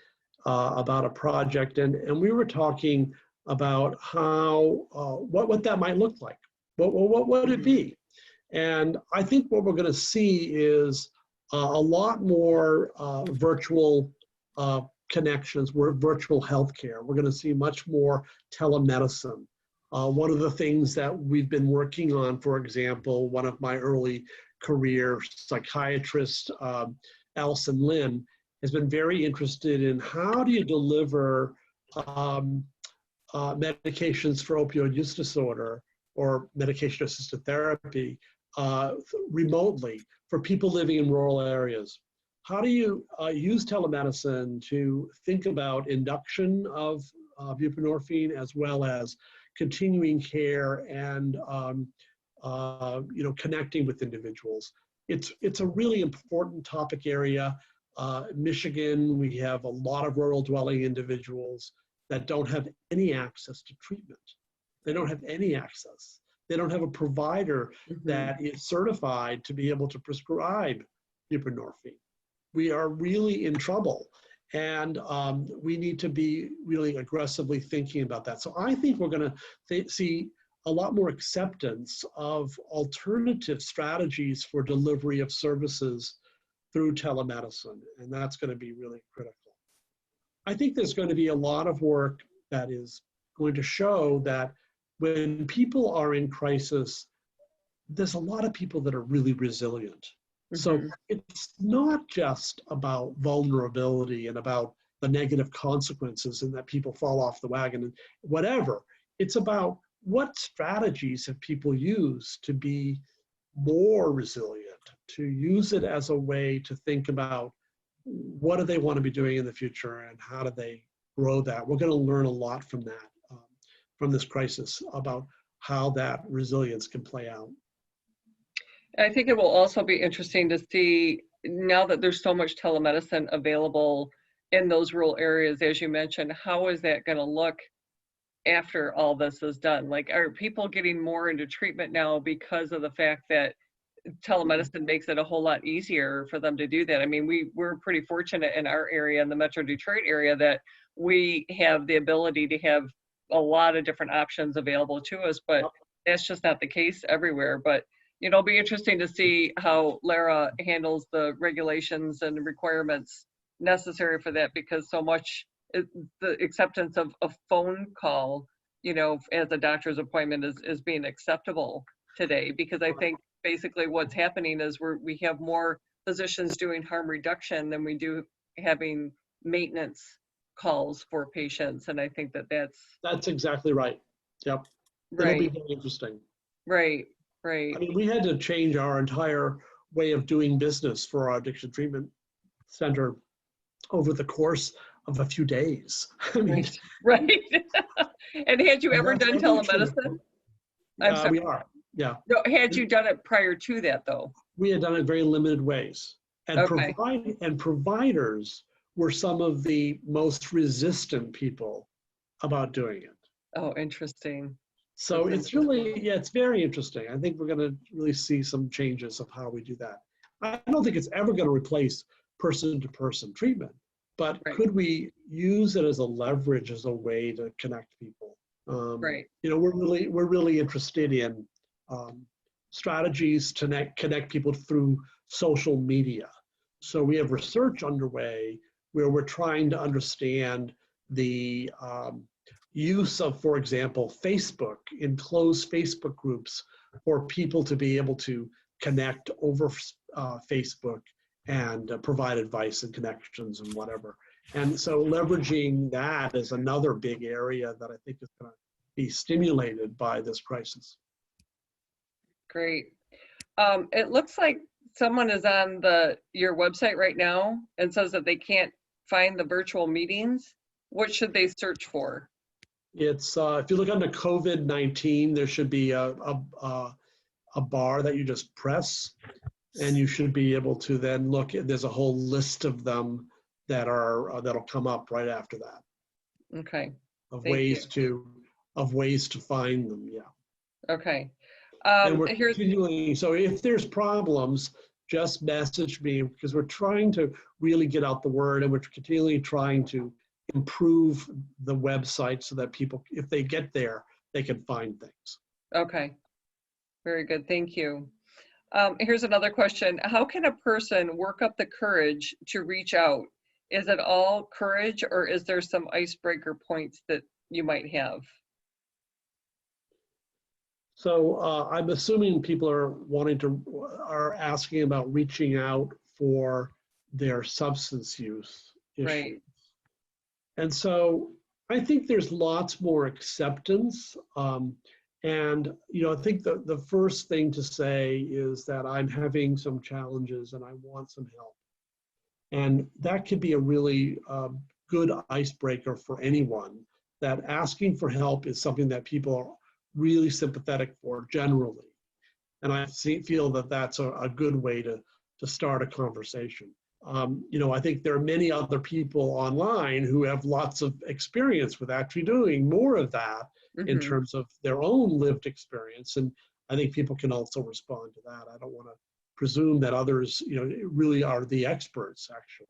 about a project, and we were talking about how, what that might look like. What would it be? And I think what we're going to see is a lot more virtual connections, virtual healthcare. We're going to see much more telemedicine. One of the things that we've been working on, for example, one of my early career psychiatrists, Alison Lynn, has been very interested in how do you deliver medications for opioid use disorder or medication-assisted therapy remotely for people living in rural areas. How do you use telemedicine to think about induction of buprenorphine as well as continuing care and connecting with individuals? It's a really important topic area. Michigan, we have a lot of rural dwelling individuals that don't have any access to treatment. They don't have any access. They don't have a provider that is certified to be able to prescribe buprenorphine. We are really in trouble, and we need to be really aggressively thinking about that. So I think we're going to see a lot more acceptance of alternative strategies for delivery of services through telemedicine, and that's going to be really critical. I think there's going to be a lot of work that is going to show that when people are in crisis, there's a lot of people that are really resilient. So it's not just about vulnerability and about the negative consequences and that people fall off the wagon and whatever. It's about what strategies have people used to be more resilient, to use it as a way to think about what do they want to be doing in the future and how do they grow that. We're going to learn a lot from that, from this crisis, about how that resilience can play out. I think it will also be interesting to see, now that there's so much telemedicine available in those rural areas, as you mentioned, how is that going to look after all this is done? Like, are people getting more into treatment now because of the fact that telemedicine makes it a whole lot easier for them to do that? I mean, we're pretty fortunate in our area, in the Metro Detroit area, that we have the ability to have a lot of different options available to us, but that's just not the case everywhere. But it'll be interesting to see how Lara handles the regulations and requirements necessary for that, because so much the acceptance of a phone call, as a doctor's appointment is being acceptable today, because I think basically what's happening is we have more physicians doing harm reduction than we do having maintenance calls for patients. And I think that's exactly right. Yep. Right. It'll be very interesting. Right. I mean, we had to change our entire way of doing business for our addiction treatment center over the course of a few days. I mean, right. And had you ever done telemedicine? We are, yeah. No, had you done it prior to that, though? We had done it in very limited ways. And, providers were some of the most resistant people about doing it. Oh, interesting. So it's really, it's very interesting. I think we're going to really see some changes of how we do that. I don't think it's ever going to replace person-to-person treatment, but could we use it as a leverage, as a way to connect people? We're really interested in strategies to connect people through social media. So we have research underway where we're trying to understand the use of, for example, Facebook in closed Facebook groups for people to be able to connect over Facebook and provide advice and connections and whatever. And so leveraging that is another big area that I think is going to be stimulated by this crisis. Great. It looks like someone is on your website right now and says that they can't find the virtual meetings. What should they search for? It's if you look under COVID-19, there should be a bar that you just press, and you should be able to then look at. There's a whole list of them that are that'll come up right after that. Okay. Of ways to find them. Yeah. Okay. And we're continuing. So if there's problems, just message me, because we're trying to really get out the word, and we're continually trying to improve the website so that people, if they get there, they can find things. Okay. Very good. Thank you. Here's another question. How can a person work up the courage to reach out? Is it all courage, or is there some icebreaker points that you might have? So I'm assuming people are asking about reaching out for their substance use issues. Right. And so I think there's lots more acceptance. And, I think the first thing to say is that I'm having some challenges and I want some help. And that could be a really good icebreaker for anyone, that asking for help is something that people are really sympathetic for generally. And I feel that that's a good way to start a conversation. I think there are many other people online who have lots of experience with actually doing more of that in terms of their own lived experience. And I think people can also respond to that. I don't want to presume that others, really are the experts, actually.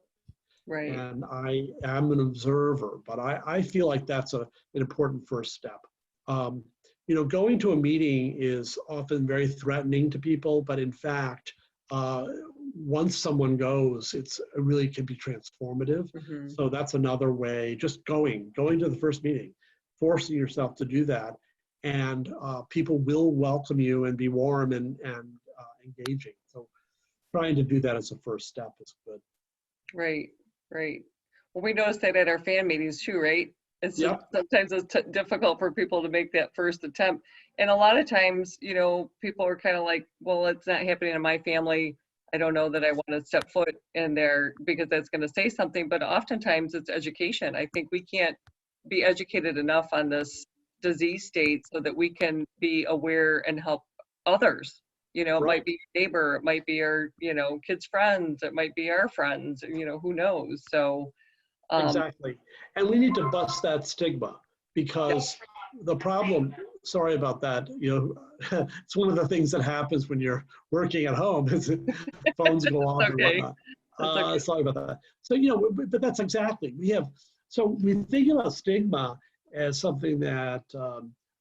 Right. And I am an observer, but I feel like that's an important first step. Going to a meeting is often very threatening to people, but in fact, once someone goes, it really can be transformative. So that's another way, just going to the first meeting, forcing yourself to do that. And people will welcome you and be warm and engaging. So trying to do that as a first step is good. Right. Well, we noticed that at our fan meetings too, right? It's just sometimes it's difficult for people to make that first attempt. And a lot of times, people are kind of like, well, it's not happening in my family. I don't know that I want to step foot in there because that's going to say something. But oftentimes it's education. I think we can't be educated enough on this disease state so that we can be aware and help others. It might be your neighbor, it might be your, kids' friends, it might be our friends, who knows? So exactly. And we need to bust that stigma, because the problem, sorry about that, it's one of the things that happens when you're working at home, is phones go off and whatnot. Okay. Sorry about that. So, but that's exactly, we think about stigma as something that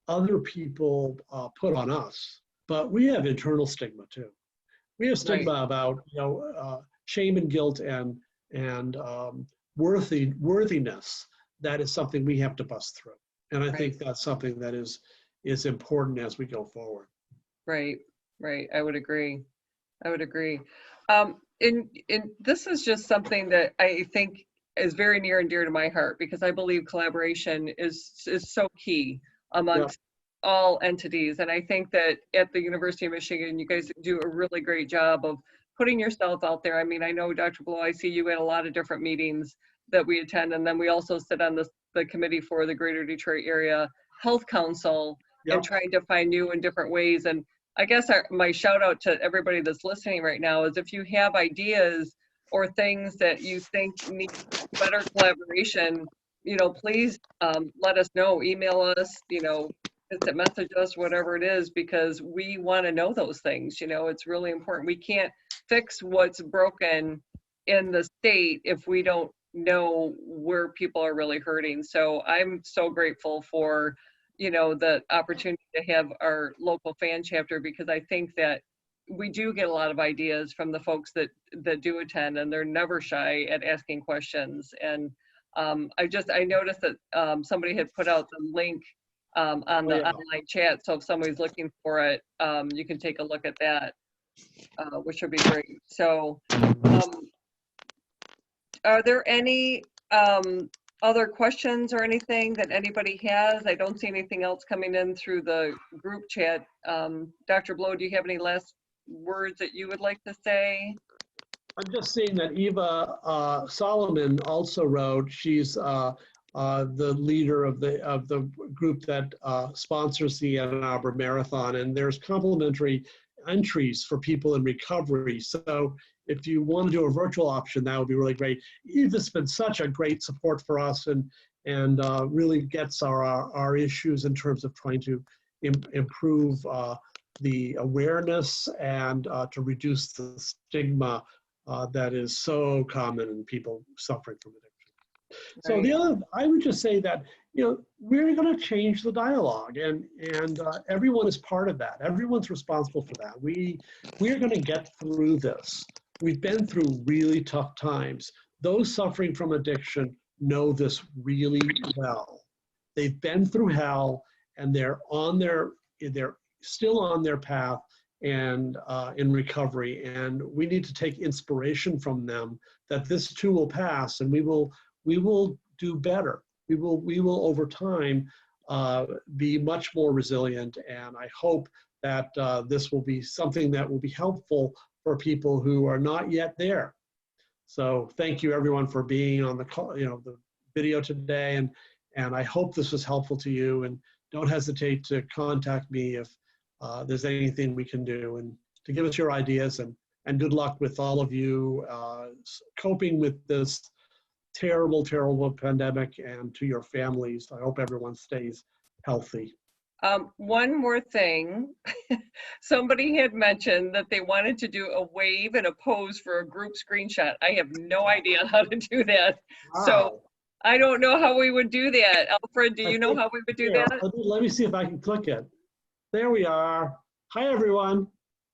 other people put on us, but we have internal stigma too. We have stigma about, shame and guilt and worthiness. That is something we have to bust through. And I think that's something that is important as we go forward. Right. I would agree. And this is just something that I think is very near and dear to my heart, because I believe collaboration is so key amongst all entities. And I think that at the University of Michigan, you guys do a really great job of putting yourself out there. I mean, I know, Dr. Blow, I see you at a lot of different meetings that we attend, and then we also sit on the committee for the Greater Detroit Area Health Council and trying to find new and different ways. And I guess my shout out to everybody that's listening right now is, if you have ideas or things that you think need better collaboration, please let us know, email us, instant message us, whatever it is, because we want to know those things. It's really important. We can't fix what's broken in the state if we don't know where people are really hurting. So I'm so grateful for, the opportunity to have our local fan chapter, because I think that we do get a lot of ideas from the folks that do attend, and they're never shy at asking questions. And I noticed that somebody had put out the link on the yeah. online chat. So if somebody's looking for it, you can take a look at that, which would be great. So are there any other questions or anything that anybody has? I don't see anything else coming in through the group chat. Dr. Blow, do you have any last words that you would like to say? I'm just seeing that Eva Solomon also wrote. She's the leader of the group that sponsors the Ann Arbor Marathon, and there's complimentary entries for people in recovery. So if you want to do a virtual option, that would be really great. Eva's been such a great support for us, and really gets our issues in terms of trying to improve the awareness and to reduce the stigma that is so common in people suffering from addiction. So the other, I would just say that, we're going to change the dialogue, and everyone is part of that. Everyone's responsible for that. We're going to get through this. We've been through really tough times. Those suffering from addiction know this really well. They've been through hell, and they're still on their path and in recovery, and we need to take inspiration from them that this too will pass, and we will do better. We will over time be much more resilient, and I hope that this will be something that will be helpful for people who are not yet there. So thank you everyone for being on the call, the video today, and I hope this was helpful to you, and don't hesitate to contact me if there's anything we can do, and to give us your ideas, and good luck with all of you coping with this terrible, terrible pandemic, and to your families. I hope everyone stays healthy. One more thing. Somebody had mentioned that they wanted to do a wave and a pose for a group screenshot. I have no idea how to do that. Wow. So I don't know how we would do that. Alfred, do you know how we would do that? Let me see if I can click it. There we are. Hi, everyone.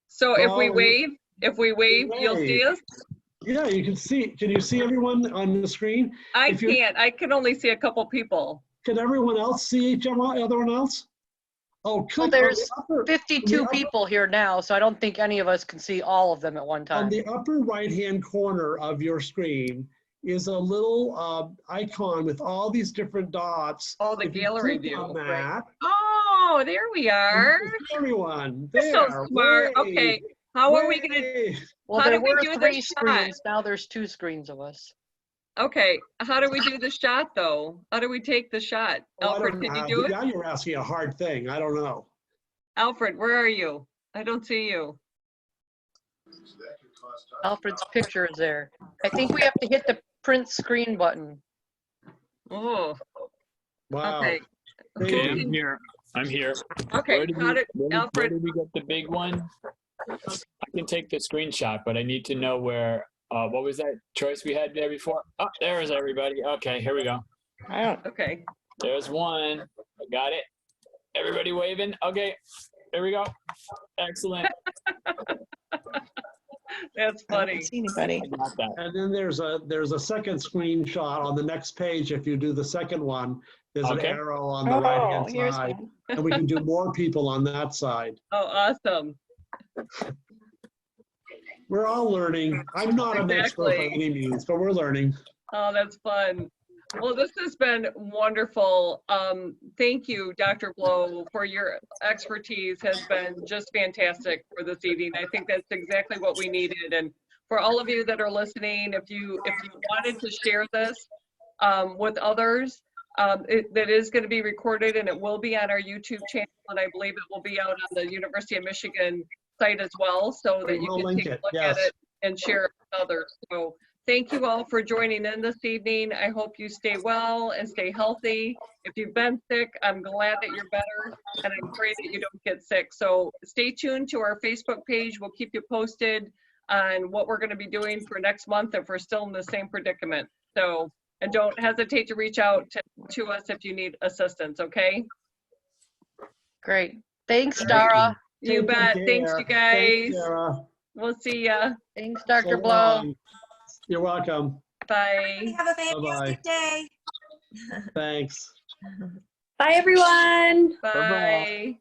So if we wave, you'll see us? Yeah, you can see. Can you see everyone on the screen? I can't. I can only see a couple people. Can everyone else see everyone else? Oh, well, there's 52 people here now, so I don't think any of us can see all of them at one time. On the upper right-hand corner of your screen is a little icon with all these different dots. Oh, the gallery view. On that, right. Oh, there we are. Everyone, there. You're so smart. Wave. Okay, how are we going to? Well, there were 3 screens. Now there's 2 screens of us. Okay, how do we do the shot though? How do we take the shot? Alfred, can you do it? Now you're asking a hard thing. I don't know. Alfred, where are you? I don't see you. Alfred's picture is there. I think we have to hit the print screen button. Oh. Wow. Okay. Okay, I'm here. I'm here. Okay, Alfred, where did we get the big one? I can take the screenshot, but I need to know where. What was that choice we had there before? Oh, there's everybody. Okay, here we go. Okay. There's one. I got it. Everybody waving. Okay, there we go. Excellent. That's funny. I don't see anybody. I got that. And then there's a second screenshot on the next page. If you do the second one, there's an arrow on the right-hand side, and we can do more people on that side. Oh, awesome. We're all learning. I'm not an expert by any means, but we're learning. Oh, that's fun. Well, this has been wonderful. Thank you, Dr. Blow, for your expertise. Has been just fantastic for this evening. I think that's exactly what we needed. And for all of you that are listening, if you wanted to share this with others, that is going to be recorded, and it will be on our YouTube channel, and I believe it will be out on the University of Michigan site as well, so that you can take a look at it and share it with others. So thank you all for joining in this evening. I hope you stay well and stay healthy. If you've been sick, I'm glad that you're better, and I pray that you don't get sick. So stay tuned to our Facebook page. We'll keep you posted on what we're going to be doing for next month if we're still in the same predicament. So, and don't hesitate to reach out to us if you need assistance, okay? Great. Thanks, Dara. You bet. Thanks, you guys. Thanks, we'll see ya. Thanks, Dr. Blow. You're welcome. Bye. Have a fantastic day. Thanks. Bye. Bye, everyone. Bye.